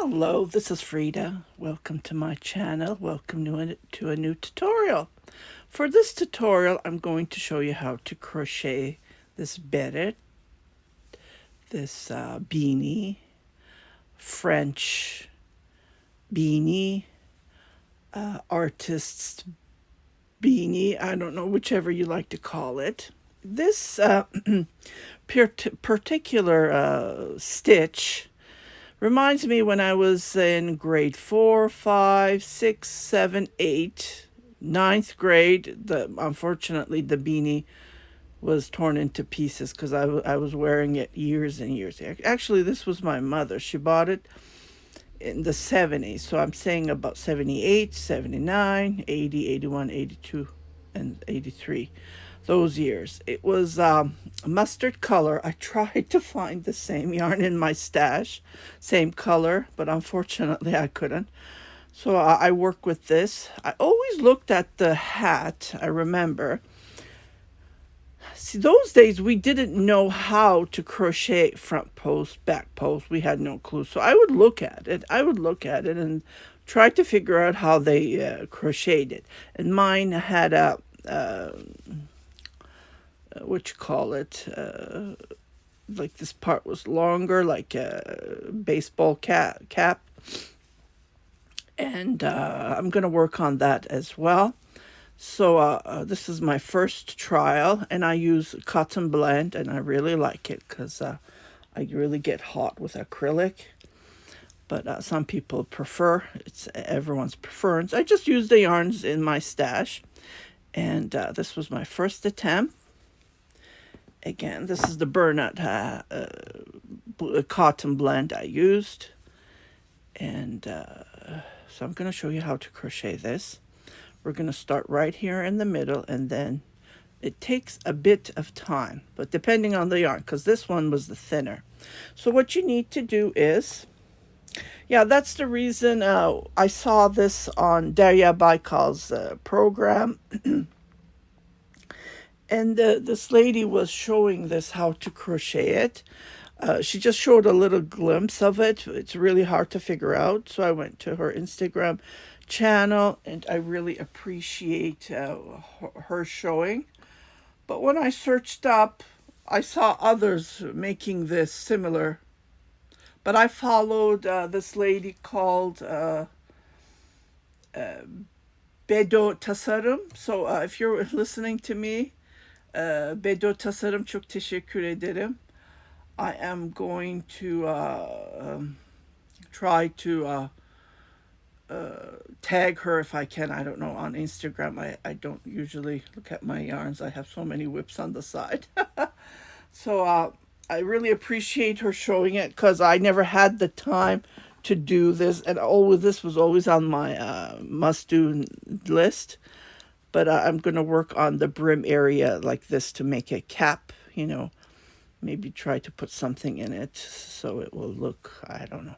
Hello, this is Frida. Welcome to my channel. Welcome to a new tutorial. For this tutorial, I'm going to show you how to crochet this beret, this beanie, French beanie, artist's beanie. I don't know, whichever you like to call it. This particular stitch reminds me when I was in grade 4, 5, 6, 7, 8, ninth grade. Unfortunately, the beanie was torn into pieces because I was wearing it years and years. Actually, this was my mother. She bought it in the 70s. So I'm saying about 78, 79, 80, 81, 82, and 83. Those years. It was mustard color. I tried to find the same yarn in my stash, same color, but unfortunately I couldn't. So I work with this. I always looked at the hat, I remember. See, those days we didn't know how to crochet front post, back post. We had no clue. So I would look at it. And try to figure out how they crocheted it. And mine had a what you call it, like this part was longer, like a baseball cap. And I'm going to work on that as well. So this is my first trial, and I use cotton blend, and I really like it because I really get hot with acrylic. But some people prefer, it's everyone's preference. I just use the yarns in my stash, and this was my first attempt. Again, this is the burnout cotton blend I used. And so I'm going to show you how to crochet this. We're going to start right here in the middle, and then it takes a bit of time, but depending on the yarn, because this one was the thinner. So what you need to do is, yeah, that's the reason I saw this on Darya Baikal's program. And this lady was showing this how to crochet it. She just showed a little glimpse of it. It's really hard to figure out. So I went to her Instagram channel, and I really appreciate her showing. But when I searched up, I saw others making this similar. But I followed this lady called Bedo Tasarım. So if you're listening to me, Bedo Tasarım, çok teşekkür ederim. I am going to try to tag her if I can. I don't know, on Instagram. I don't usually look at my yarns. I have so many whips on the side. So I really appreciate her showing it because I never had the time to do this. And this was always on my must-do list. But I'm going to work on the brim area like this to make a cap, maybe try to put something in it so it will look, I don't know.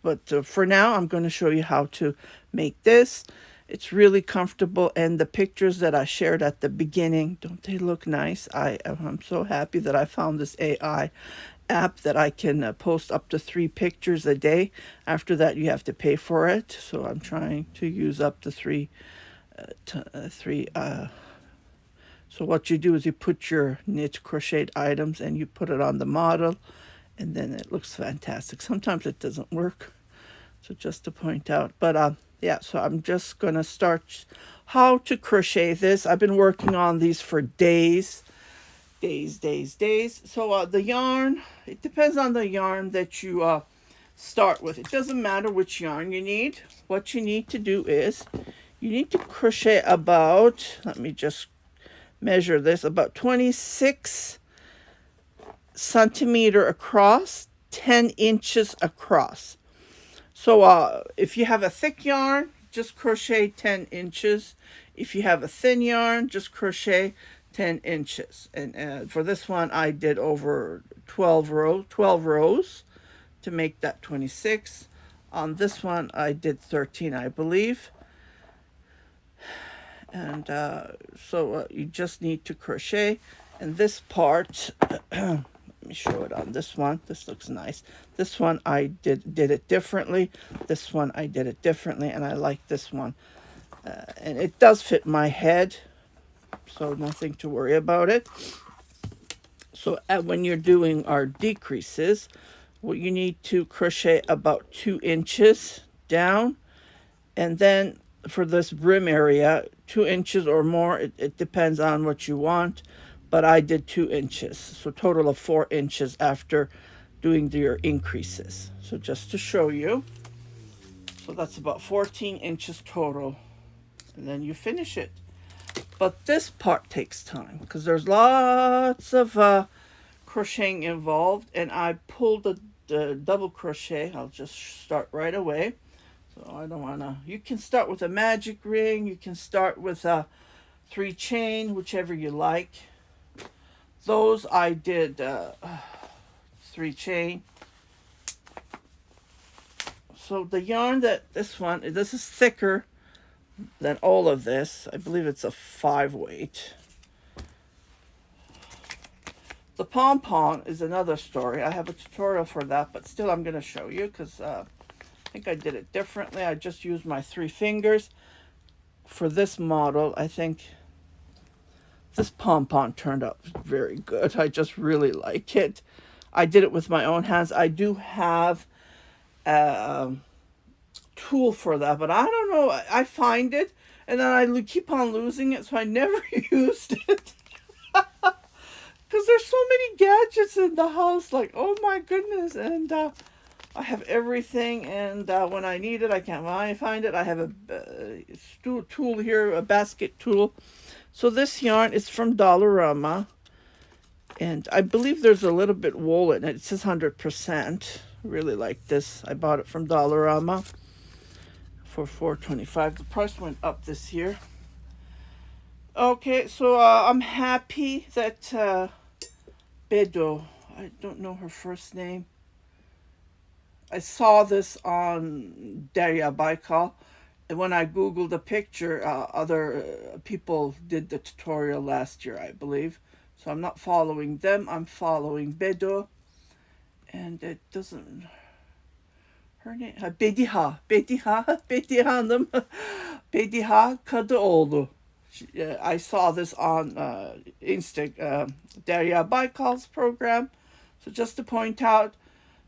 But for now, I'm going to show you how to make this. It's really comfortable, and the pictures that I shared at the beginning, don't they look nice? I'm so happy that I found this AI app that I can post up to 3 pictures a day. After that, you have to pay for it. So I'm trying to use up to 3. So what you do is you put your knit crocheted items and you put it on the model, and then it looks fantastic. Sometimes it doesn't work, so just to point out. But yeah, so I'm just gonna start how to crochet this. I've been working on these for days. So the yarn, it depends on the yarn that you start with. It doesn't matter which yarn you need. What you need to do is you need to crochet about, let me just measure this, about 26 centimeter across, 10 inches across. So if you have a thick yarn, just crochet 10 inches. If you have a thin yarn, just crochet 10 inches. And for this one, I did over 12 rows to make that 26. On this one, I did 13, I believe. And so you just need to crochet, and this part let me show it on this one. This looks nice. This one I did it differently. This one I did it differently, and I like this one. And it does fit my head, so nothing to worry about it. So when you're doing our decreases, what you need to crochet about 2 inches down, and then for this brim area, 2 inches or more. It depends on what you want, but I did 2 inches, so total of 4 inches after doing your increases. So just to show you, so that's about 14 inches total, and then you finish it. But this part takes time because there's lots of crocheting involved, and I pulled the double crochet. I'll just start right away. So I don't want to, you can start with a magic ring, you can start with a 3 chain, whichever you like. Those I did 3 chain. So the yarn that this is thicker than all of this. I believe it's a 5 weight. The pom-pom is another story. I have a tutorial for that, but still I'm going to show you because I think I did it differently. I just used my 3 fingers. For this model, I think this pom-pom turned out very good. I just really like it. I did it with my own hands. I do have a tool for that, but I don't know. I find it, and then I keep on losing it, so I never used it. Because there's so many gadgets in the house, like, oh my goodness, and I have everything, and when I need it, I can't find it. I have a tool here, a basket tool. So this yarn is from Dollarama, and I believe there's a little bit wool in it. It says 100%. Really like this. I bought it from Dollarama for $4.25. The price went up this year. Okay, so I'm happy that Bedo, I don't know her first name. I saw this on Daria Baikal, and when I googled the picture, other people did the tutorial last year, I believe. So I'm not following them. I'm following Bedo, and it doesn't. Her name Bediha Hanım, Bediha Kadıoğlu. I saw this on Daria Baikal's program. So just to point out,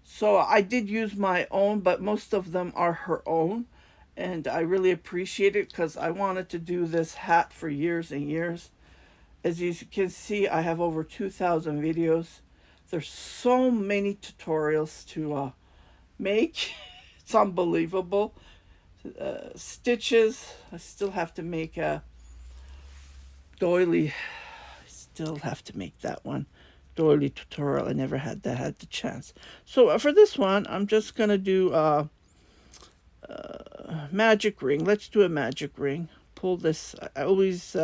so I did use my own, but most of them are her own. And I really appreciate it because I wanted to do this hat for years and years. As you can see, I have over 2,000 videos. There's so many tutorials to make. It's unbelievable. Stitches, I still have to make a doily. I still have to make that one. Doily tutorial. I never had the chance. So for this one, I'm just going to do magic ring. Let's do a magic ring. Pull this. I always,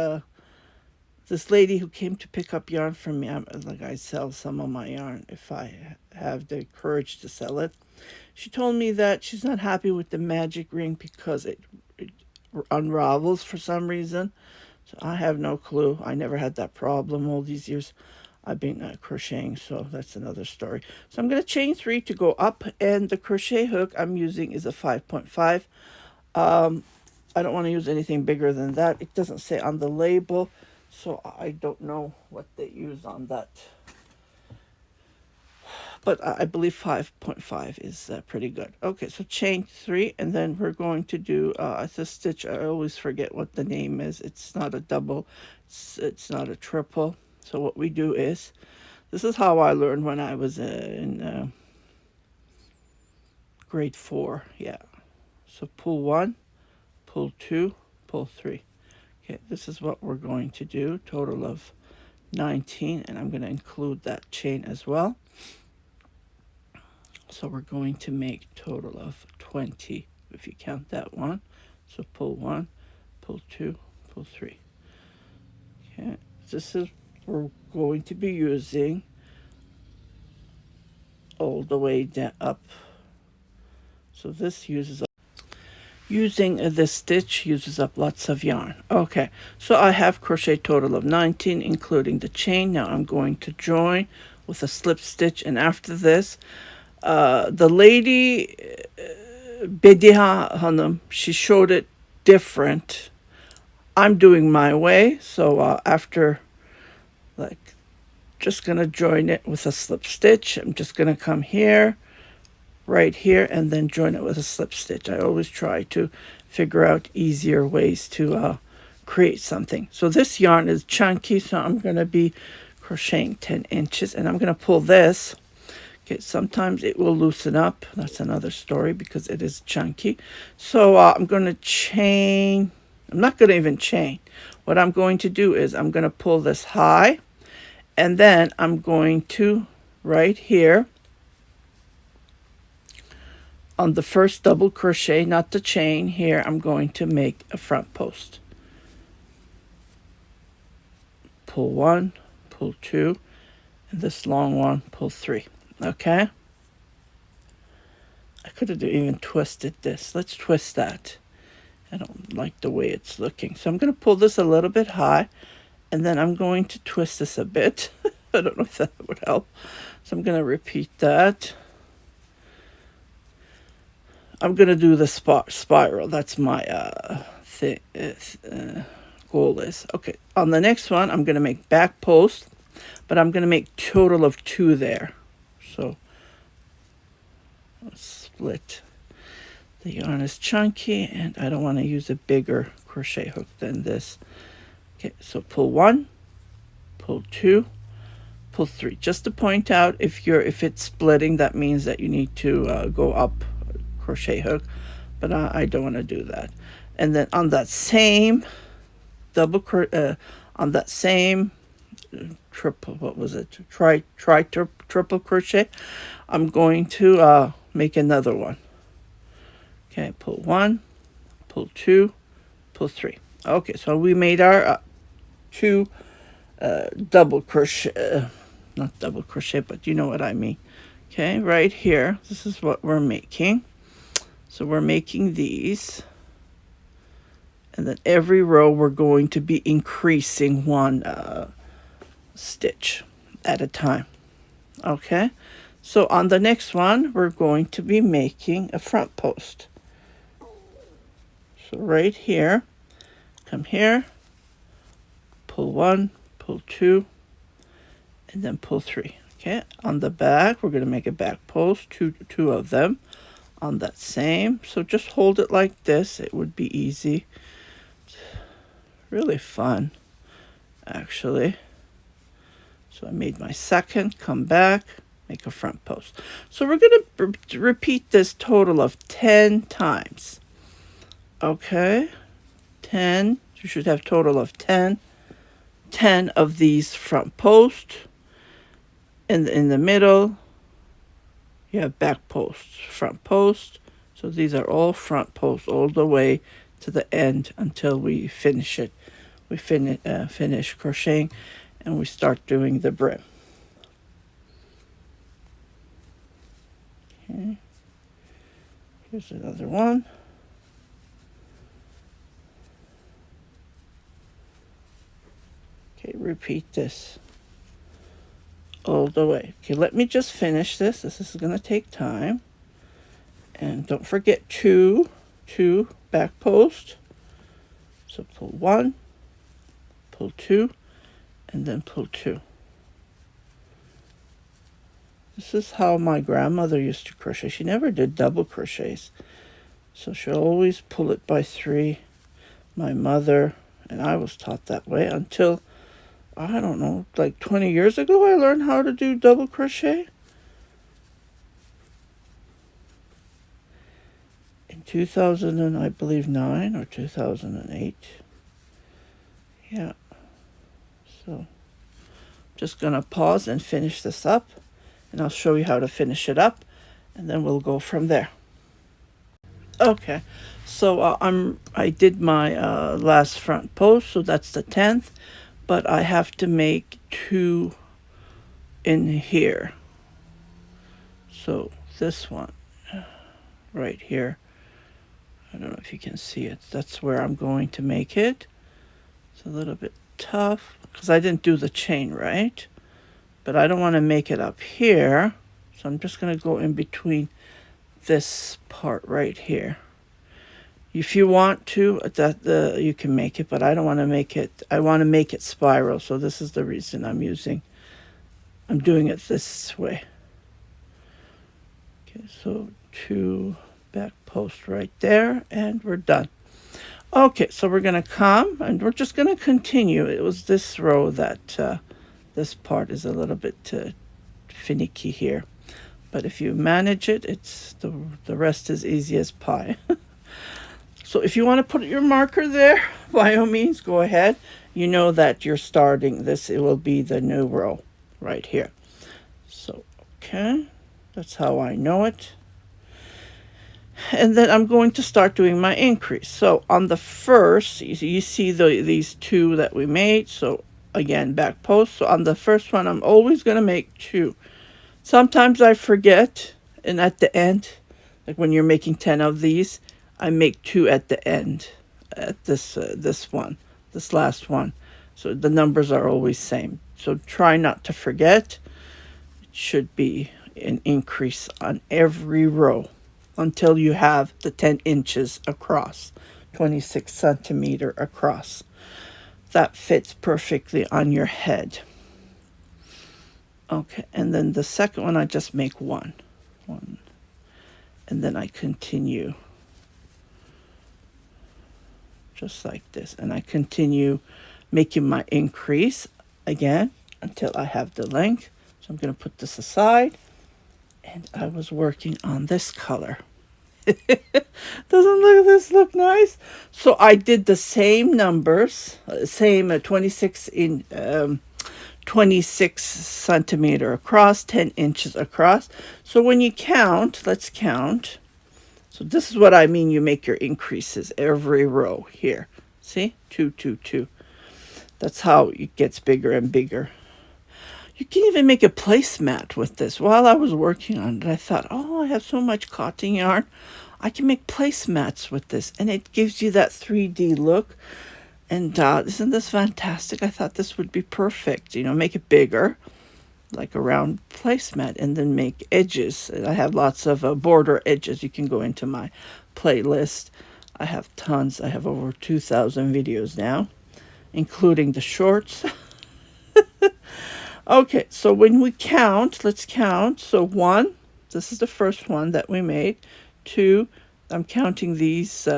this lady who came to pick up yarn from me, like I sell some of my yarn if I have the courage to sell it. She told me that she's not happy with the magic ring because it unravels for some reason. So I have no clue. I never had that problem all these years I've been crocheting, so that's another story. So I'm going to chain 3 to go up, and the crochet hook I'm using is a 5.5. I don't want to use anything bigger than that. It doesn't say on the label, so I don't know what they use on that. But I believe 5.5 is pretty good. Okay, so chain 3, and then we're going to do the stitch. I always forget what the name is. It's not a double, it's not a triple. So what we do is, this is how I learned when I was in grade 4. Yeah. So pull 1, pull 2, pull 3. Okay, this is what we're going to do. Total of 19, and I'm going to include that chain as well. So we're going to make total of 20 if you count that one. So pull 1, pull 2, pull 3. Okay, this is we're going to be using all the way down up. So this uses up, using this stitch uses up lots of yarn. Okay, so I have crochet total of 19 including the chain. Now I'm going to join with a slip stitch. And after this, the lady Bediha Hanım, she showed it different. I'm doing my way, so after, like, just gonna join it with a slip stitch. I'm just gonna come here, right here, and then join it with a slip stitch. I always try to figure out easier ways to create something. So this yarn is chunky, so I'm gonna be crocheting 10 inches, and I'm gonna pull this. Okay, sometimes it will loosen up. That's another story because it is chunky. So I'm going to chain. I'm not going to even chain. What I'm going to do is I'm going to pull this high, and then I'm going to, right here, on the first double crochet, not the chain here, I'm going to make a front post. Pull 1, pull 2, and this long one, pull 3. Okay, I could have even twisted this. Let's twist that. I don't like the way it's looking. So I'm going to pull this a little bit high, and then I'm going to twist this a bit. I don't know if that would help. So I'm going to repeat that. I'm going to do the spiral. That's my goal is. Okay, on the next one, I'm going to make back post, but I'm going to make total of 2 there. So let's split. The yarn is chunky, and I don't want to use a bigger crochet hook than this. Okay, so pull 1, pull 2, pull 3. Just to point out, if it's splitting, that means that you need to go up crochet hook, but I don't want to do that. And then on that same on that same triple, what was it? Triple crochet. I'm going to make another one. Okay, pull 1, pull 2, pull 3. Okay, so we made our 2 double crochet, not double crochet, but you know what I mean. Okay, right here, this is what we're making. So we're making these, and then every row we're going to be increasing 1 stitch at a time. Okay, so on the next one we're going to be making a front post. So right here, come here, pull 1, pull 2, and then pull 3. Okay, on the back we're going to make a back post, two of them on that same. So just hold it like this. It would be easy. Really fun, actually. So I made my second, come back, make a front post. So we're going to repeat this total of 10 times. Okay, 10. You should have total of 10 of these front posts. In the middle, you have back posts, front post. So these are all front posts all the way to the end until we finish it. We finish crocheting, and we start doing the brim. Okay, here's another one. Okay, repeat this all the way. Okay, let me just finish this. This is going to take time. And don't forget two back posts. So pull 1, pull 2, and then pull 2. This is how my grandmother used to crochet. She never did double crochets, so she'll always pull it by 3. My mother and I was taught that way until, I don't know, like 20 years ago I learned how to do double crochet. In 2000 and I believe 9 or 2008. Yeah. So just gonna pause and finish this up, and I'll show you how to finish it up, and then we'll go from there. Okay, so I did my last front post, so that's the 10th, but I have to make 2 in here. So this one right here, I don't know if you can see it, that's where I'm going to make it. It's a little bit tough because I didn't do the chain right. but I don't want to make it up here. So I'm just going to go in between this part right here. If you want to, you can make it, but I don't want to make it. I want to make it spiral, so this is the reason I'm doing it this way. Okay, so 2 back posts right there, and we're done. Okay, so we're going to come, and we're just going to continue. It was this row that this part is a little bit finicky here. But if you manage it, it's the rest is easy as pie. So if you want to put your marker there, by all means, go ahead. You know that you're starting this. It will be the new row right here. So, okay, that's how I know it. And then I'm going to start doing my increase. So on the first, you see these 2 that we made. So again, back post. So on the first one, I'm always going to make 2. Sometimes I forget, and at the end, like when you're making 10 of these, I make 2 at the end, at this last one. So the numbers are always same. So try not to forget. It should be an increase on every row until you have the 10 inches across, 26 centimeter across. That fits perfectly on your head. Okay, and then the second one, I just make one, and then I continue just like this, and I continue making my increase again until I have the length. So I'm going to put this aside, and I was working on this color. Doesn't this look nice? So I did the same numbers, same 26 centimeter across, 10 inches across. So when you count, let's count. So this is what I mean. You make your increases every row here. See? 2, 2, 2. That's how it gets bigger and bigger. You can even make a placemat with this. While I was working on it, I thought, oh, I have so much cotton yarn. I can make placemats with this. And it gives you that 3D look. And isn't this fantastic? I thought this would be perfect. You know, make it bigger, like a round placemat, and then make edges. I have lots of border edges. You can go into my playlist. I have tons. I have over 2,000 videos now, including the shorts. Okay, so when we count, let's count. So 1, this is the first one that we made. 2, I'm counting these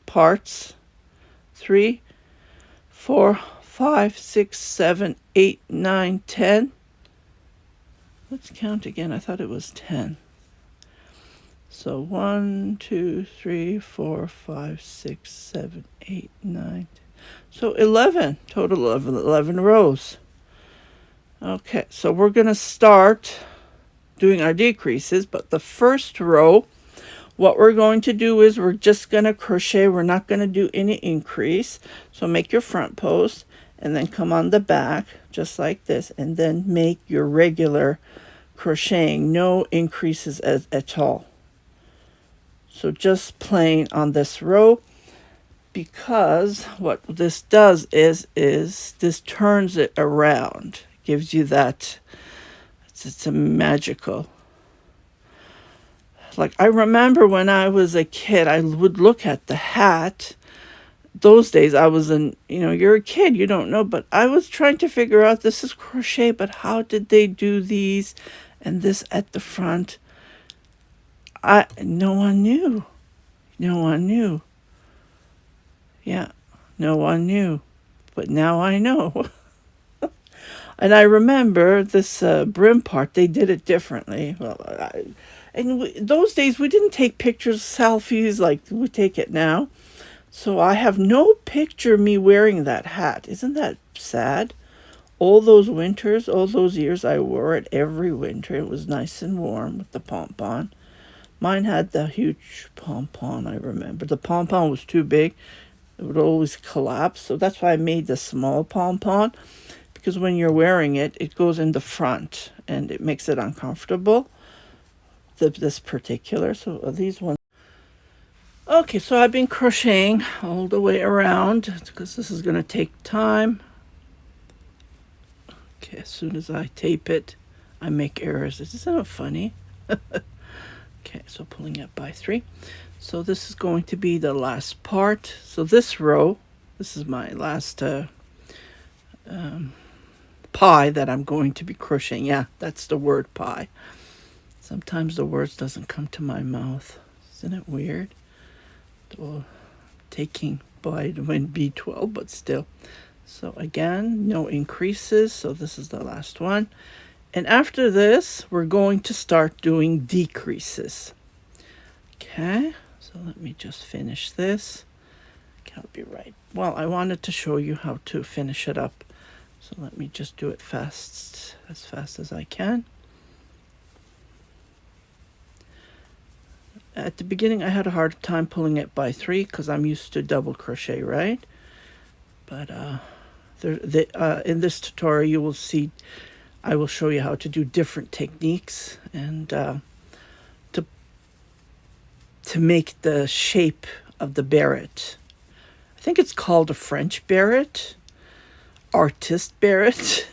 parts. 3, 4, 5, 6, 7, 8, 9, 10. Let's count again. I thought it was 10. So 1, 2, 3, 4, 5, 6, 7, 8, 9, 10. So 11, total of 11 rows. Okay, so we're going to start doing our decreases, but the first row, what we're going to do is we're just going to crochet. We're not going to do any increase. So make your front post and then come on the back just like this, and then make your regular crocheting, no increases at all. So just plain on this row, because what this does is this turns it around, gives you that, it's a magical. Like, I remember when I was a kid, I would look at the hat. Those days I was you're a kid, you don't know, but I was trying to figure out, this is crochet, but how did they do these and this at the front? No one knew. No one knew. Yeah, no one knew. But now I know. And I remember this brim part, they did it differently. Well, those days we didn't take pictures, selfies like we take it now. So I have no picture of me wearing that hat. Isn't that sad? All those winters, all those years, I wore it every winter. It was nice and warm with the pom-pom. Mine had the huge pom-pom, I remember. The pom-pom was too big. It would always collapse. So that's why I made the small pom-pom. Because when you're wearing it, it goes in the front. And it makes it uncomfortable. This particular. So these ones. Okay, so I've been crocheting all the way around. Because this is going to take time. Okay, as soon as I tape it, I make errors. Isn't that funny? Okay, so pulling it by 3. So this is going to be the last part. So this row, this is my last pie that I'm going to be crocheting. Yeah, that's the word pie. Sometimes the words doesn't come to my mouth. Isn't it weird? Well, taking vitamin B12, but still. So again, no increases. So this is the last one. And after this, we're going to start doing decreases. Okay, so let me just finish this. Okay, I'll be right. Well, I wanted to show you how to finish it up. So let me just do it fast as I can. At the beginning, I had a hard time pulling it by 3 because I'm used to double crochet, right? But in this tutorial, you will see, I will show you how to do different techniques and to make the shape of the beret. I think it's called a French beret, artist beret,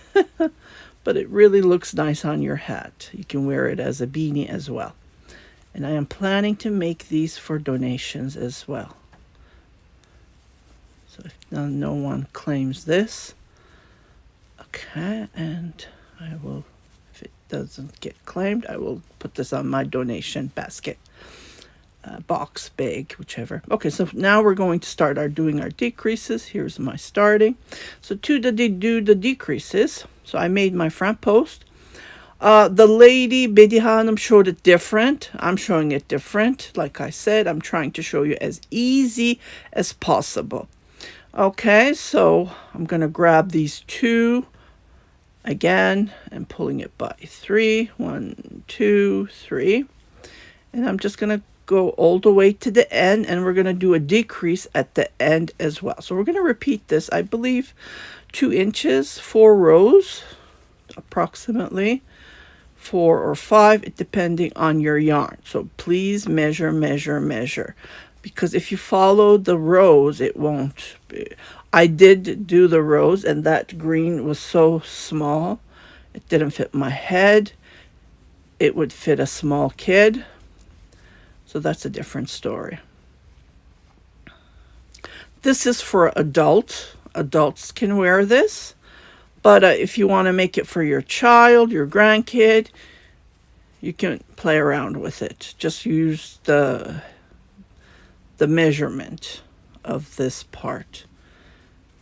but it really looks nice on your hat. You can wear it as a beanie as well. And I am planning to make these for donations as well. So if no one claims this, okay, and I will, if it doesn't get claimed, I will put this on my donation basket, box, bag, whichever. Okay, so now we're going to start doing our decreases. Here's my starting. So to do the decreases, so I made my front post. The lady Betty Hanum showed it different. I'm showing it different. Like I said, I'm trying to show you as easy as possible. Okay, so I'm going to grab these 2 again and pulling it by 3. 1, 2, 3. And I'm just going to go all the way to the end, and we're going to do a decrease at the end as well. So we're going to repeat this, I believe, 2 inches, 4 rows, approximately 4 or 5, depending on your yarn. So please measure, because if you follow the rows, it won't be. I did do the rows, and that green was so small, it didn't fit my head. It would fit a small kid. So that's a different story. This is for adult. Adults can wear this. But if you want to make it for your child, your grandkid, you can play around with it. Just use the measurement of this part.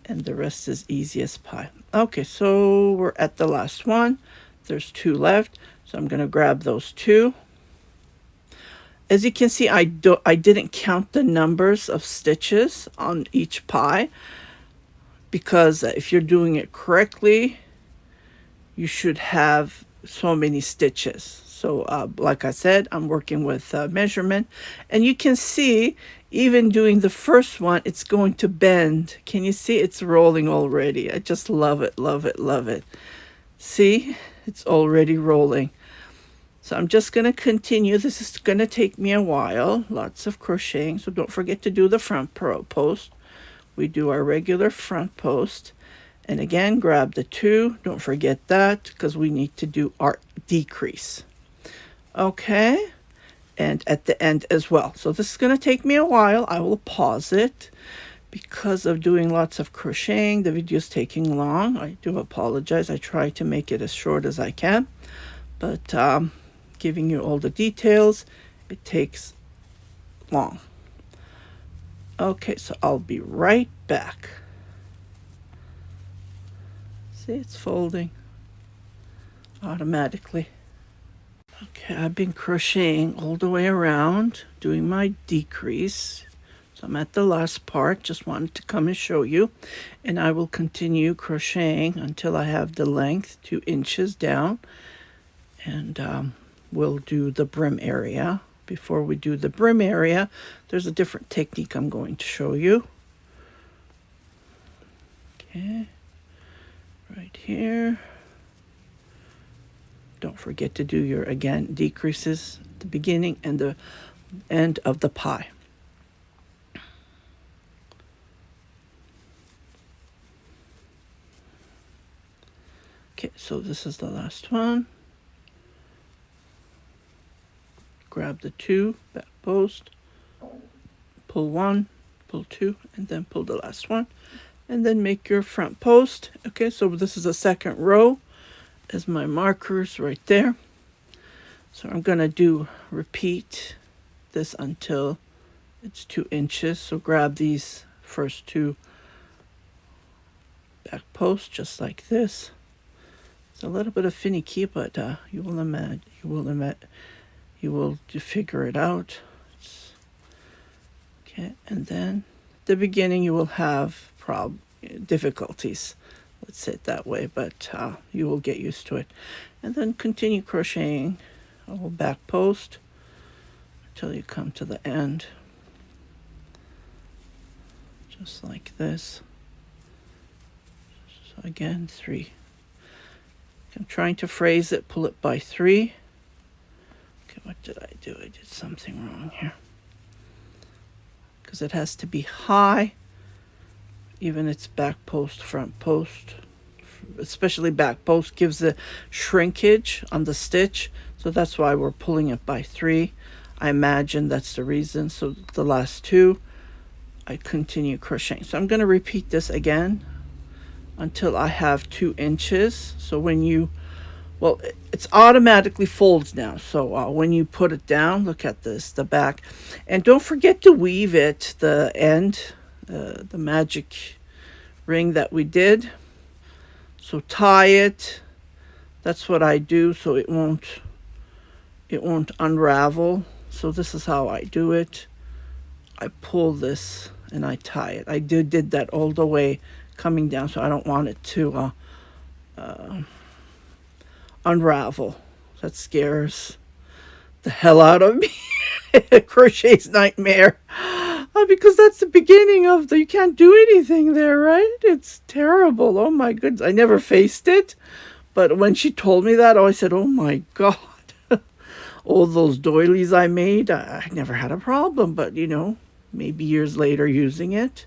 And the rest is easy as pie. Okay, so we're at the last one. There's 2 left. So I'm going to grab those 2. As you can see, I didn't count the numbers of stitches on each pie, because if you're doing it correctly, you should have so many stitches. So like I said, I'm working with measurement, and you can see even doing the first one, it's going to bend. Can you see it's rolling already? I just love it, love it, love it. See, it's already rolling. So I'm just going to continue. This is going to take me a while, lots of crocheting. So don't forget to do the front post. We do our regular front post. And again, grab the 2. Don't forget that, because we need to do our decrease. Okay. And at the end as well. So this is going to take me a while. I will pause it because of doing lots of crocheting. The video is taking long. I do apologize. I try to make it as short as I can. But giving you all the details, it takes long. Okay, so I'll be right back. See, it's folding automatically. Okay, I've been crocheting all the way around, doing my decrease. So I'm at the last part, just wanted to come and show you. And I will continue crocheting until I have the length 2 inches down. And we'll do the brim area. Before we do the brim area, there's a different technique I'm going to show you. Okay, right here. Don't forget to do your, again, decreases at the beginning and the end of the pie. Okay, so this is the last one. Grab the 2 back post, pull 1, pull 2, and then pull the last one, and then make your front post. Okay, so this is the second row as my markers right there. So I'm gonna repeat this until it's 2 inches. So grab these first 2 back posts just like this. It's a little bit of finicky, but you will figure it out. Okay, and then at the beginning you will have difficulties, let's say it that way, but you will get used to it. And then continue crocheting a whole back post until you come to the end, just like this. So again, 3. I'm trying to phrase it, pull it by 3. Okay, what did I do? I did something wrong here. Because it has to be high, even its back post, front post. Especially back post gives a shrinkage on the stitch. So that's why we're pulling it by 3. I imagine that's the reason. So the last 2, I continue crocheting. So I'm going to repeat this again until I have 2 inches. So when it's automatically folds now. So when you put it down, look at this, the back. And don't forget to weave it, the end, the magic ring that we did. So tie it. That's what I do, so it won't unravel. So this is how I do it. I pull this and I tie it. I did that all the way coming down, so I don't want it to unravel. That scares the hell out of me. Crochet's nightmare. Because that's the beginning of you can't do anything there, right? It's terrible. Oh my goodness. I never faced it. But when she told me that, I said, oh my God. All those doilies I made, I never had a problem. But, maybe years later using it.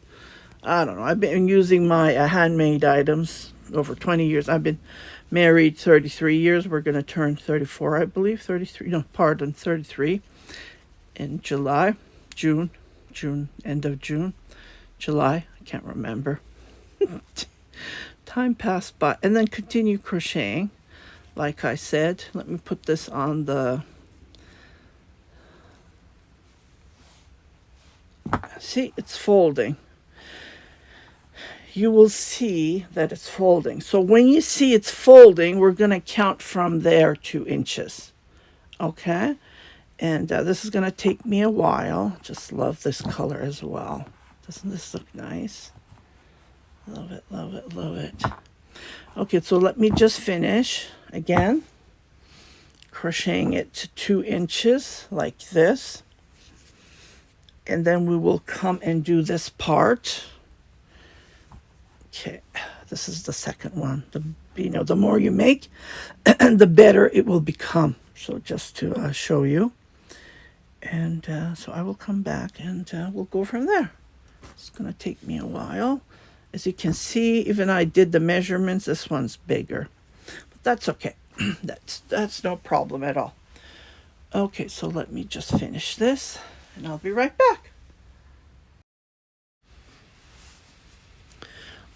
I don't know. I've been using my handmade items over 20 years. I've been married 33 years. We're going to turn 34, I believe. 33 in June, end of June, July. I can't remember. Time passed by. And then continue crocheting. Like I said, let me put this on the... See, it's folding. You will see that it's folding. So when you see it's folding, we're going to count from there 2 inches. Okay? And this is going to take me a while. Just love this color as well. Doesn't this look nice? Love it, love it, love it. Okay, so let me just finish again. Crocheting it to 2 inches like this. And then we will come and do this part. Okay, this is the second one. The more you make, the better it will become. So just to show you. And so I will come back and we'll go from there. It's going to take me a while. As you can see, even I did the measurements, this one's bigger. But that's okay. That's no problem at all. Okay, so let me just finish this and I'll be right back.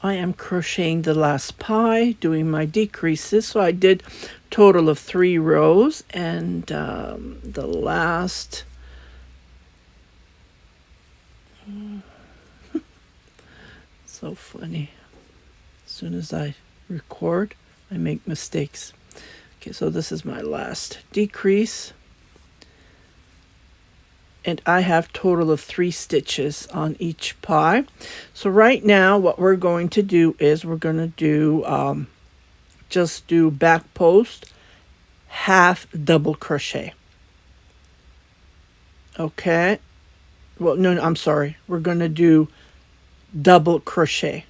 I am crocheting the last pie, doing my decreases. So I did total of 3 rows, and the last so funny. As soon as I record, I make mistakes. Okay, so this is my last decrease. And I have total of 3 stitches on each pie. So right now what we're going to do is we're going to do just do back post, half double crochet. Okay. Well, no, I'm sorry. We're going to do double crochet.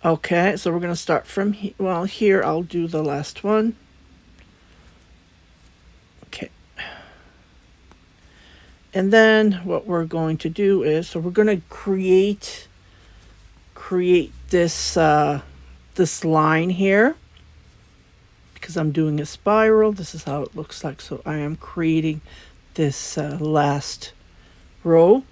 Okay, so we're going to start from here. Well, here I'll do the last one. Okay. And then what we're going to do is, so we're going to create this this line here. because I'm doing a spiral. This is how it looks like. So I am creating this last row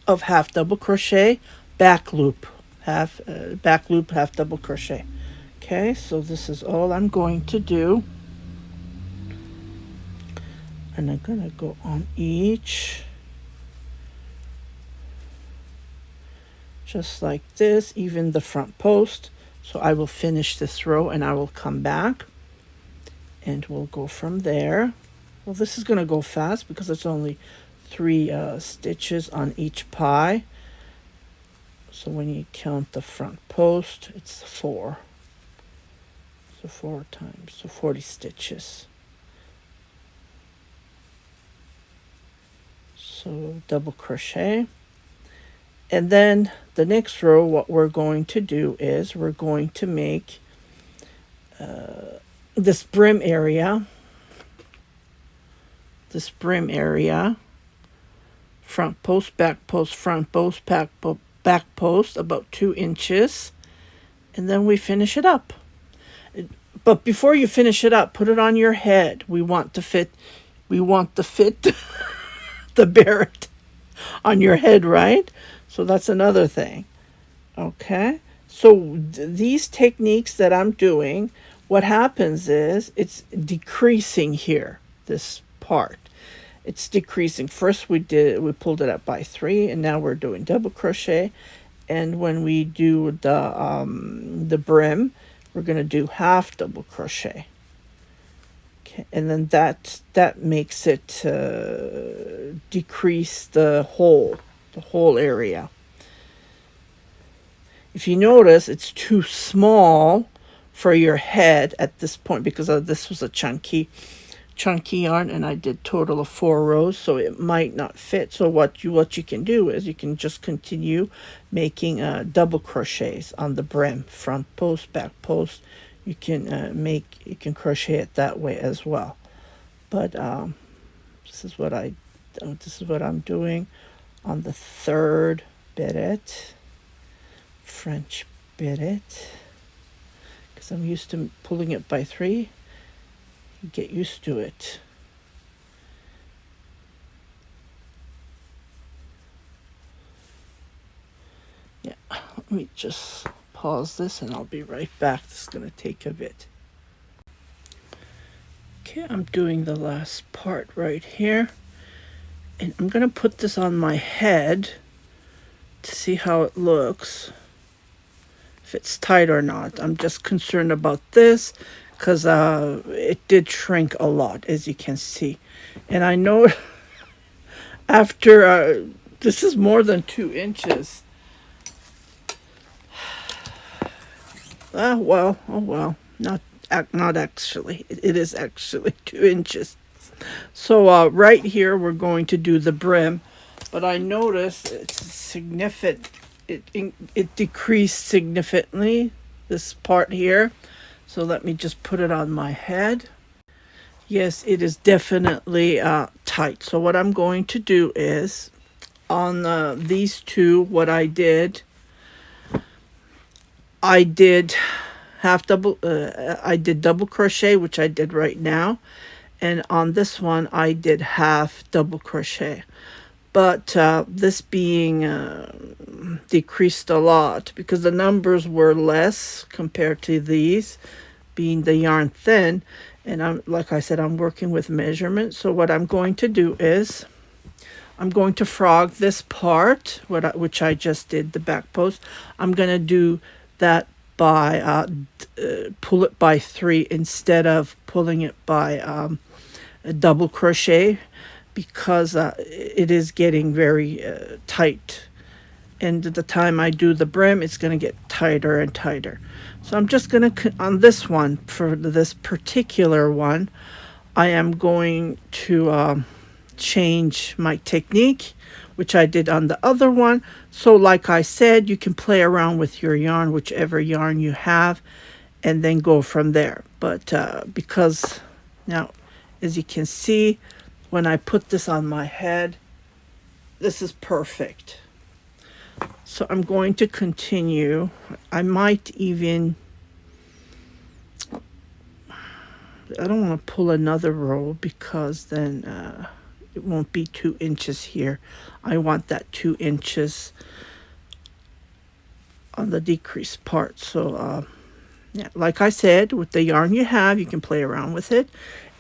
of half double crochet, back loop, half double crochet. Okay, so this is all I'm going to do, and I'm gonna go on each, just like this, even the front post. So I will finish this row and I will come back and we'll go from there. Well, this is going to go fast because it's only 3 stitches on each pie. So when you count the front post, it's 4. So 4 times, so 40 stitches. So double crochet. And then the next row, what we're going to do is we're going to make this brim area, front post, back post, front post, back post, about 2 inches, and then we finish it up. But before you finish it up, put it on your head. We want to fit the beret on your head, right? So that's another thing. Okay, so these techniques that I'm doing, what happens is it's decreasing here, this part. It's decreasing. First we pulled it up by 3, and now we're doing double crochet. And when we do the brim, we're going to do half double crochet. Okay, and then that makes it decrease the whole area. If you notice, it's too small for your head at this point because this was a chunky yarn, and I did total of 4 rows, so it might not fit. So what you can do is you can just continue making double crochets on the brim, front post, back post. You can crochet it that way as well. But this is what I'm doing on the 3rd beret, French beret, because I'm used to pulling it by 3. You get used to it. Yeah, let me just pause this and I'll be right back. This is going to take a bit. Okay, I'm doing the last part right here, and I'm going to put this on my head to see how it looks, if it's tight or not. I'm just concerned about this because it did shrink a lot, as you can see. And I know after this is more than 2 inches. Oh well, not actually. It is actually 2 inches. So right here we're going to do the brim, but I noticed it's significant. It decreased significantly, this part here. So let me just put it on my head. Yes, it is definitely tight. So what I'm going to do is on these two, what I did half double, I did double crochet, which I did right now. And on this one, I did half double crochet. But this being decreased a lot because the numbers were less compared to these, being the yarn thin. And like I said, I'm working with measurements. So what I'm going to do is I'm going to frog this part, which I just did, the back post. I'm going to do that by pull it by 3 instead of pulling it by a double crochet, because it is getting very tight, and at the time I do the brim, it's going to get tighter and tighter. So I'm just going to, on this one, for this particular one, I am going to change my technique, which I did on the other one. So like I said, you can play around with your yarn, whichever yarn you have, and then go from there. But because now, as you can see, when I put this on my head, this is perfect. So I'm going to continue. I might even, I don't want to pull another row because then it won't be 2 inches here. I want that 2 inches on the decreased part. So yeah, like I said, with the yarn you have, you can play around with it.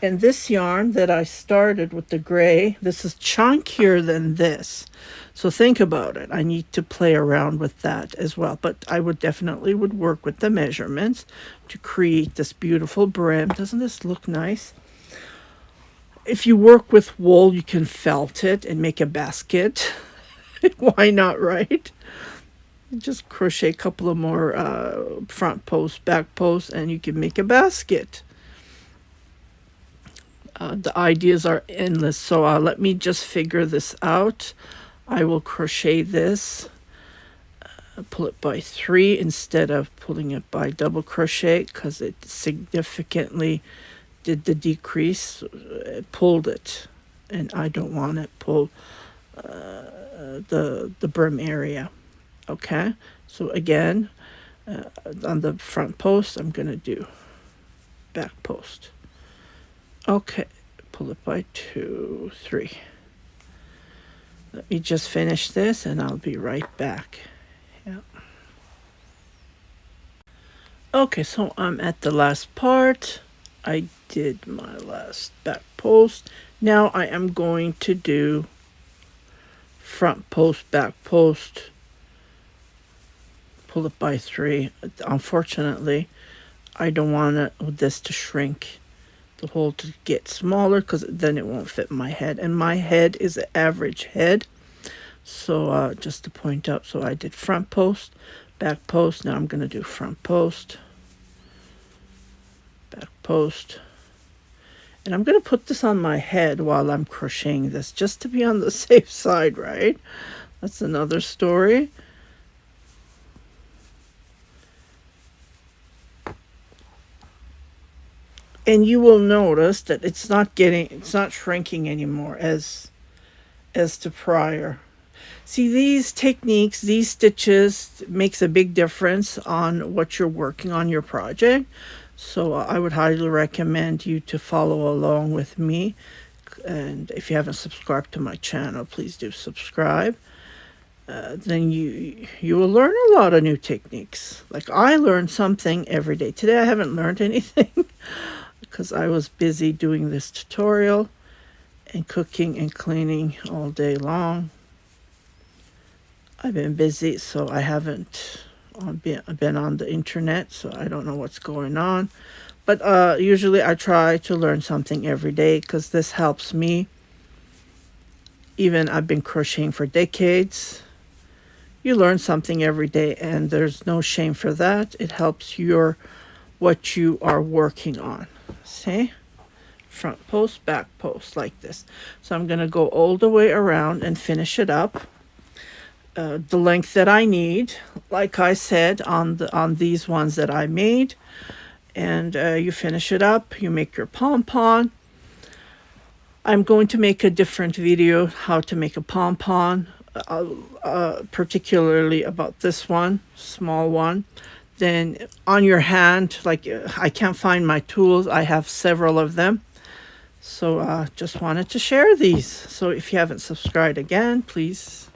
And this yarn that I started with the gray, this is chunkier than this. So think about it. I need to play around with that as well. But I would definitely work with the measurements to create this beautiful brim. Doesn't this look nice? If you work with wool, you can felt it and make a basket. Why not, right? Just crochet a couple of more front posts, back posts, and you can make a basket. The ideas are endless, so let me just figure this out. I will crochet this, pull it by 3 instead of pulling it by double crochet because it significantly did the decrease. It pulled it, and I don't want it pull the brim area. Okay, so again, on the front post, I'm going to do back post. Okay, pull it by 2, 3. Let me just finish this and I'll be right back. Yeah. Okay, so I'm at the last part. I did my last back post. Now I am going to do front post, back post, pull it by 3. Unfortunately, I don't want this to shrink, the hole to get smaller, because then it won't fit my head, and my head is an average head. So just to point out, so I did front post, back post. Now I'm going to do front post, back post, and I'm going to put this on my head while I'm crocheting this, just to be on the safe side, right? That's another story. And you will notice that it's not shrinking anymore as to prior. See, these techniques, these stitches makes a big difference on what you're working on your project. So I would highly recommend you to follow along with me. And if you haven't subscribed to my channel, please do subscribe. Then you will learn a lot of new techniques. Like I learn something every day. Today I haven't learned anything because I was busy doing this tutorial and cooking and cleaning all day long. I've been busy, so I haven't been on the internet, so I don't know what's going on. But usually I try to learn something every day because this helps me. Even I've been crocheting for decades. You learn something every day, and there's no shame for that. It helps what you are working on. See? Front post, back post, like this. So I'm going to go all the way around and finish it up. The length that I need, like I said, on these ones that I made. And you finish it up. You make your pom-pom. I'm going to make a different video how to make a pom-pom, particularly about this one, small one. Then on your hand, like I can't find my tools. I have several of them. So just wanted to share these. So if you haven't subscribed again, please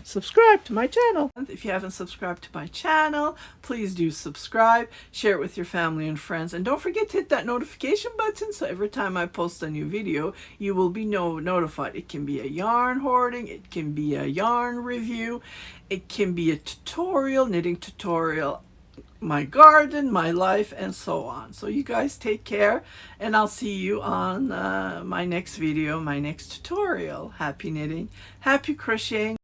subscribe to my channel. If you haven't subscribed to my channel, please do subscribe, share it with your family and friends, and don't forget to hit that notification button so every time I post a new video, you will be notified. It can be a yarn hoarding, it can be a yarn review, it can be a tutorial, knitting tutorial, my garden, my life, and so on. So you guys take care, and I'll see you on my next video, my next tutorial. Happy knitting, happy crocheting.